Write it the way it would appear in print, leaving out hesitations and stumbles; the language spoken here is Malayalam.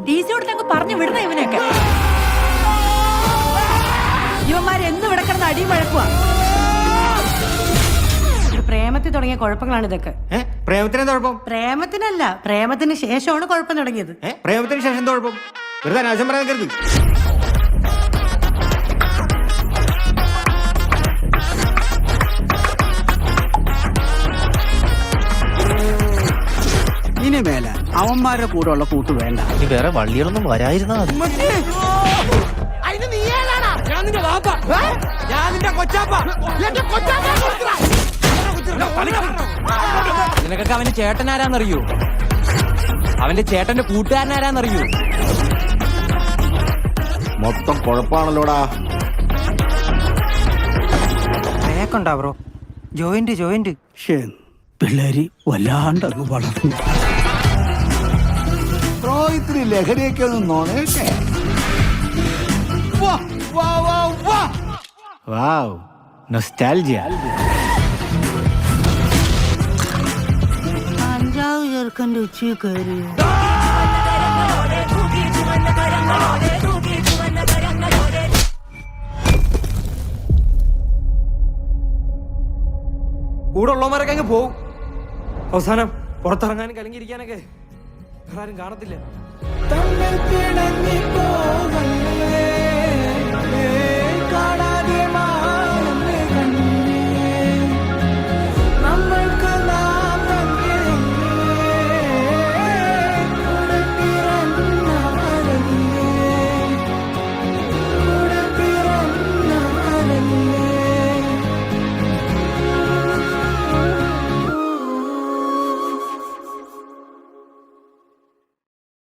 DC കൊടുത്ത് അങ്ങ് പറഞ്ഞു വിടുന്ന ഇവനെയൊക്കെ. ഇവന്മാരെന്നും ഇവിടെ കിടന്ന് അടിയും വഴക്കുവാ. പ്രേമത്തിൽ തുടങ്ങിയ കുഴപ്പങ്ങളാണ് ഇതൊക്കെ. പ്രേമത്തിനെന്താ കുഴപ്പം? പ്രേമത്തിനല്ല, പ്രേമത്തിന് ശേഷമാണ് കുഴപ്പം തുടങ്ങിയത്. പ്രേമത്തിന് ശേഷം എന്താ കുഴപ്പം? വെറുതെ അനാവശ്യം പറയാൻ കരുത്. ഇനി മേല അവന്മാരുടെ കൂടെ ഉള്ള കൂട്ട് വേണ്ട. ഇനി വേറെ വള്ളികളൊന്നും വരായിരുന്നാ മതി. നിനക്കൊക്കെ അവന്റെ ചേട്ടൻ ആരാന്നറിയോ? അവന്റെ ചേട്ടന്റെ കൂട്ടുകാരനാരാന്നറിയോ? മൊത്തം കുഴപ്പമാണല്ലോടാ. കേക്കുണ്ടാ ബ്രോ? ജോയിന്റ് പിള്ളേര് വല്ലാണ്ടങ്ങ് വളർന്നു. ഇത്തിരി ലഹരിയൊക്കെ ഒന്ന് നോണേട്ടെ. വാവ്, നൊസ്റ്റാൾജിയ. അഞ്ചാവ് ചെറുക്കൻ്റെ ഉച്ച കയറി. കൂടെ ഉള്ളവന്മാരൊക്കെ അങ്ങ് പോവും. അവസാനം പുറത്തിറങ്ങാനും കലങ്ങിയിരിക്കാനൊക്കെ ആരും കാണത്തില്ല.